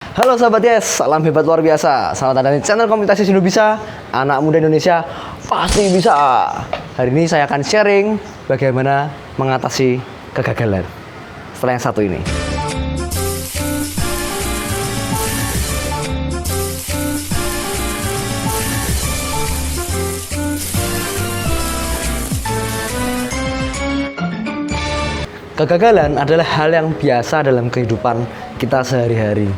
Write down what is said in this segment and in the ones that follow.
Halo sahabat Yes, salam hebat luar biasa. Selamat datang di channel Komunitas Yes Bisa. Anak muda Indonesia pasti bisa. Hari ini saya akan sharing bagaimana mengatasi kegagalan setelah yang satu ini. Kegagalan adalah hal yang biasa dalam kehidupan kita sehari-hari.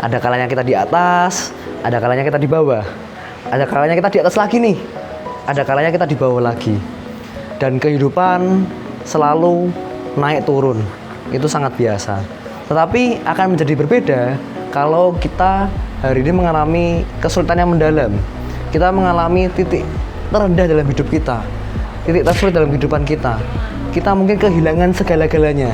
Ada kalanya kita di atas, ada kalanya kita di bawah. Ada kalanya kita di atas lagi nih. Ada kalanya kita di bawah lagi. Dan kehidupan selalu naik turun. Itu sangat biasa. Tetapi akan menjadi berbeda kalau kita hari ini mengalami kesulitan yang mendalam. Kita mengalami titik terendah dalam hidup kita. Titik tersulit dalam kehidupan kita. Kita mungkin kehilangan segala-galanya.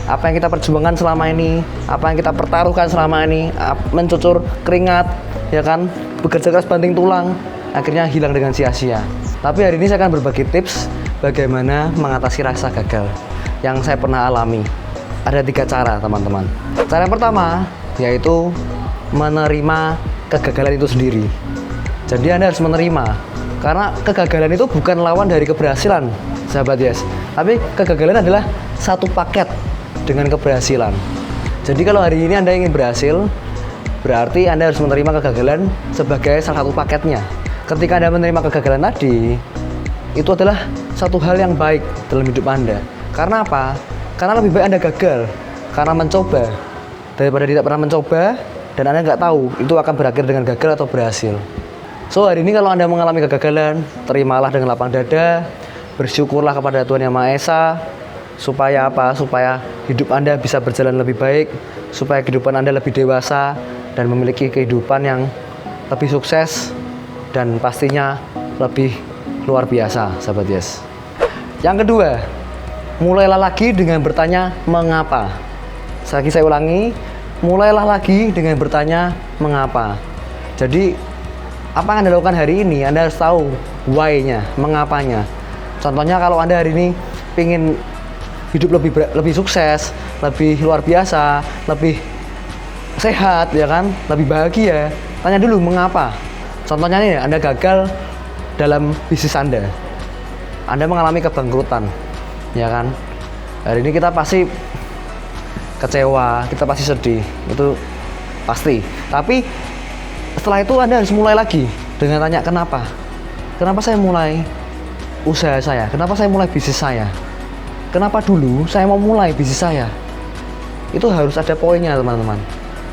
Apa yang kita perjuangkan selama ini, apa yang kita pertaruhkan selama ini, mencucur keringat, ya kan, bekerja keras banting tulang, akhirnya hilang dengan sia-sia. Tapi hari ini saya akan berbagi tips bagaimana mengatasi rasa gagal yang saya pernah alami. Ada 3 cara, teman-teman. Cara yang pertama yaitu menerima kegagalan itu sendiri. Jadi Anda harus menerima, karena kegagalan itu bukan lawan dari keberhasilan, sahabat Yes. Tapi kegagalan adalah satu paket dengan keberhasilan. Jadi kalau hari ini Anda ingin berhasil, berarti Anda harus menerima kegagalan sebagai salah satu paketnya. Ketika Anda menerima kegagalan tadi, itu adalah satu hal yang baik dalam hidup Anda. Karena apa? Karena lebih baik Anda gagal karena mencoba daripada tidak pernah mencoba dan Anda nggak tahu itu akan berakhir dengan gagal atau berhasil. So hari ini kalau Anda mengalami kegagalan, terimalah dengan lapang dada. Bersyukurlah kepada Tuhan Yang Maha Esa. Supaya apa? Supaya hidup Anda bisa berjalan lebih baik, supaya kehidupan Anda lebih dewasa dan memiliki kehidupan yang lebih sukses dan pastinya lebih luar biasa, sahabat Yes. Yang kedua, mulailah lagi dengan bertanya mengapa. Saya ulangi, mulailah lagi dengan bertanya mengapa. Jadi apa yang Anda lakukan hari ini, Anda harus tahu why-nya, mengapanya. Contohnya kalau Anda hari ini ingin hidup lebih sukses, lebih luar biasa, lebih sehat, ya kan, lebih bahagia, tanya dulu mengapa. Contohnya nih, Anda gagal dalam bisnis Anda mengalami kebangkrutan, ya kan. Hari ini kita pasti kecewa, kita pasti sedih, itu pasti. Tapi setelah itu Anda harus mulai lagi dengan tanya kenapa. Kenapa saya mulai usaha saya? Kenapa saya mulai bisnis saya? Kenapa dulu saya mau mulai bisnis saya? Itu harus ada poinnya, teman-teman.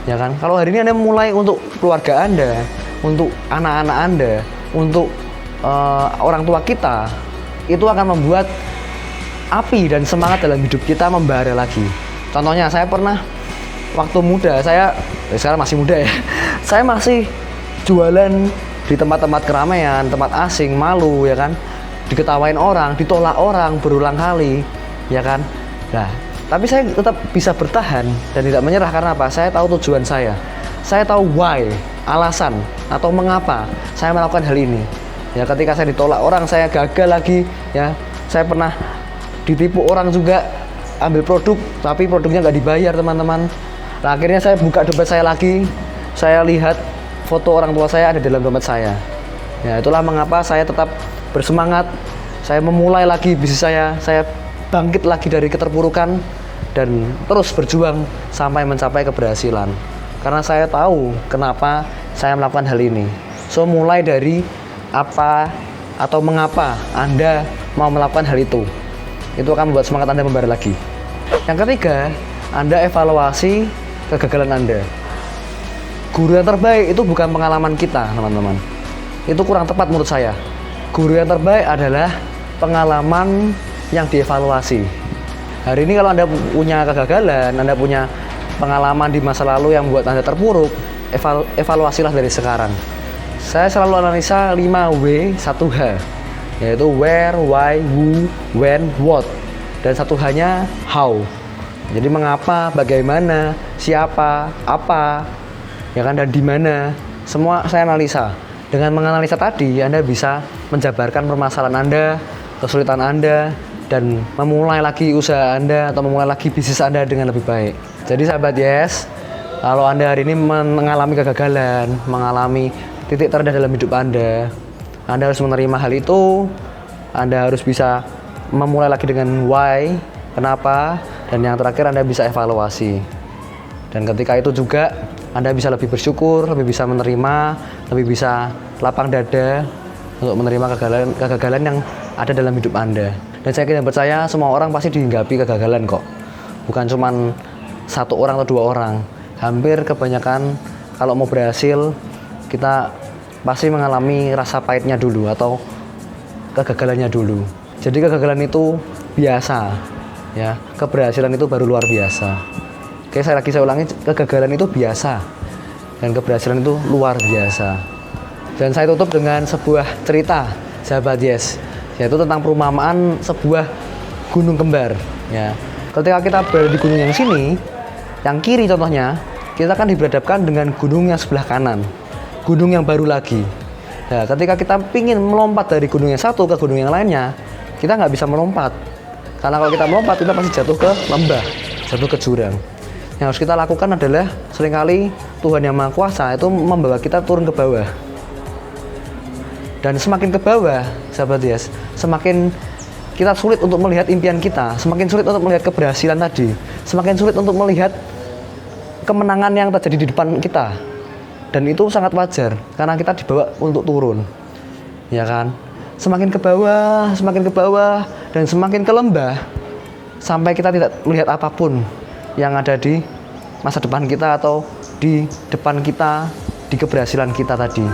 Ya kan? Kalau hari ini Anda mulai untuk keluarga Anda, untuk anak-anak Anda, untuk orang tua kita, itu akan membuat api dan semangat dalam hidup kita membara lagi. Contohnya saya pernah waktu muda, sekarang masih muda ya. Saya masih jualan di tempat-tempat keramaian, tempat asing, malu, ya kan? Diketawain orang, ditolak orang berulang kali, ya kan. Nah, tapi saya tetap bisa bertahan dan tidak menyerah karena apa? Saya tahu tujuan saya tahu why, alasan atau mengapa saya melakukan hal ini. Ya, ketika saya ditolak orang, saya gagal lagi, ya. Saya pernah ditipu orang juga, ambil produk tapi produknya nggak dibayar, teman-teman. Nah, akhirnya saya buka dompet saya lagi, saya lihat foto orang tua saya ada dalam dompet saya. Ya, itulah mengapa saya tetap bersemangat, saya memulai lagi bisnis saya bangkit lagi dari keterpurukan dan terus berjuang sampai mencapai keberhasilan. Karena saya tahu kenapa saya melakukan hal ini. So, mulai dari apa atau mengapa Anda mau melakukan hal itu. Itu akan membuat semangat Anda membara lagi. Yang ketiga, Anda evaluasi kegagalan Anda. Guru yang terbaik itu bukan pengalaman kita, teman-teman. Itu kurang tepat menurut saya. Guru yang terbaik adalah pengalaman yang dievaluasi. Hari ini kalau Anda punya kegagalan, Anda punya pengalaman di masa lalu yang membuat Anda terpuruk, evaluasilah dari sekarang. Saya selalu analisa 5W, 1H, yaitu where, why, who, when, what. Dan 1H-nya how. Jadi mengapa, bagaimana, siapa, apa, ya kan, dan di mana. Semua saya analisa. Dengan menganalisa tadi, Anda bisa menjabarkan permasalahan Anda, kesulitan Anda, dan memulai lagi usaha Anda atau memulai lagi bisnis Anda dengan lebih baik. Jadi sahabat Yes, Kalau Anda hari ini mengalami kegagalan, mengalami titik terendah dalam hidup Anda harus menerima hal itu. Anda harus bisa memulai lagi dengan why, kenapa, dan yang terakhir Anda bisa evaluasi. Dan ketika itu juga Anda bisa lebih bersyukur, lebih bisa menerima, lebih bisa lapang dada untuk menerima kegagalan yang ada dalam hidup Anda. Dan saya yakin dan percaya semua orang pasti dihinggapi kegagalan kok. Bukan cuma satu orang atau 2 orang. Hampir kebanyakan kalau mau berhasil, kita pasti mengalami rasa pahitnya dulu atau kegagalannya dulu. Jadi kegagalan itu biasa, ya. Keberhasilan itu baru luar biasa. Oke, saya ulangi, kegagalan itu biasa dan keberhasilan itu luar biasa. Dan saya tutup dengan sebuah cerita, sahabat Yes, yaitu tentang perumpamaan sebuah gunung kembar, ya. Ketika kita berada di gunung yang sini, yang kiri contohnya, kita akan diberhadapkan dengan gunung yang sebelah kanan, gunung yang baru lagi. Nah, ketika kita ingin melompat dari gunung yang satu ke gunung yang lainnya, kita nggak bisa melompat. Karena kalau kita melompat, kita pasti jatuh ke lembah, jatuh ke jurang. Yang harus kita lakukan adalah seringkali Tuhan Yang Maha Kuasa itu membawa kita turun ke bawah. Dan semakin ke bawah, sahabat Yes, semakin kita sulit untuk melihat impian kita, semakin sulit untuk melihat keberhasilan tadi, semakin sulit untuk melihat kemenangan yang terjadi di depan kita. Dan itu sangat wajar karena kita dibawa untuk turun, ya kan? Semakin ke bawah dan semakin ke lembah sampai kita tidak melihat apapun yang ada di masa depan kita atau di depan kita, di keberhasilan kita tadi.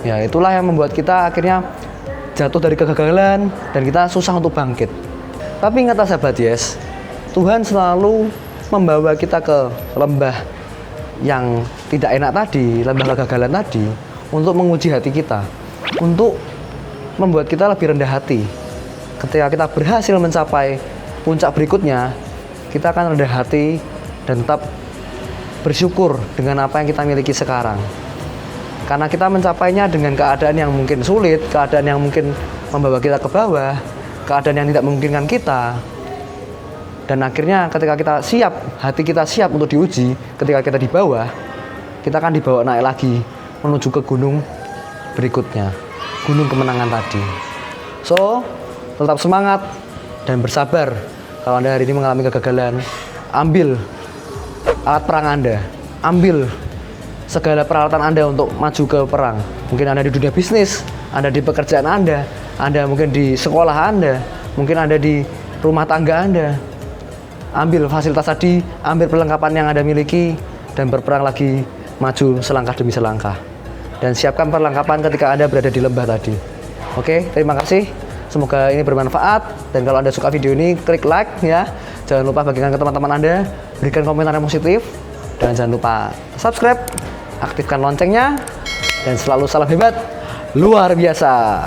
Ya, itulah yang membuat kita akhirnya jatuh dari kegagalan dan kita susah untuk bangkit. Tapi ingatlah sahabat Yes, Tuhan selalu membawa kita ke lembah yang tidak enak tadi, lembah kegagalan tadi, untuk menguji hati kita, untuk membuat kita lebih rendah hati. Ketika kita berhasil mencapai puncak berikutnya, kita akan rendah hati dan tetap bersyukur dengan apa yang kita miliki sekarang. Karena kita mencapainya dengan keadaan yang mungkin sulit, keadaan yang mungkin membawa kita ke bawah, keadaan yang tidak memungkinkan kita. Dan akhirnya ketika kita siap, hati kita siap untuk diuji, ketika kita di bawah, kita akan dibawa naik lagi menuju ke gunung berikutnya, gunung kemenangan tadi. So, tetap semangat dan bersabar. Kalau Anda hari ini mengalami kegagalan, ambil alat perang Anda, ambil segala peralatan Anda untuk maju ke perang. Mungkin Anda di dunia bisnis, Anda di pekerjaan Anda mungkin di sekolah Anda, mungkin Anda di rumah tangga Anda. Ambil fasilitas tadi, ambil perlengkapan yang Anda miliki, dan berperang lagi, maju selangkah demi selangkah. Dan siapkan perlengkapan ketika Anda berada di lembah tadi. Oke, terima kasih. Semoga ini bermanfaat. Dan kalau Anda suka video ini, klik like ya. Jangan lupa bagikan ke teman-teman Anda, berikan komentar yang positif, dan jangan lupa subscribe, aktifkan loncengnya, dan selalu salam hebat, luar biasa.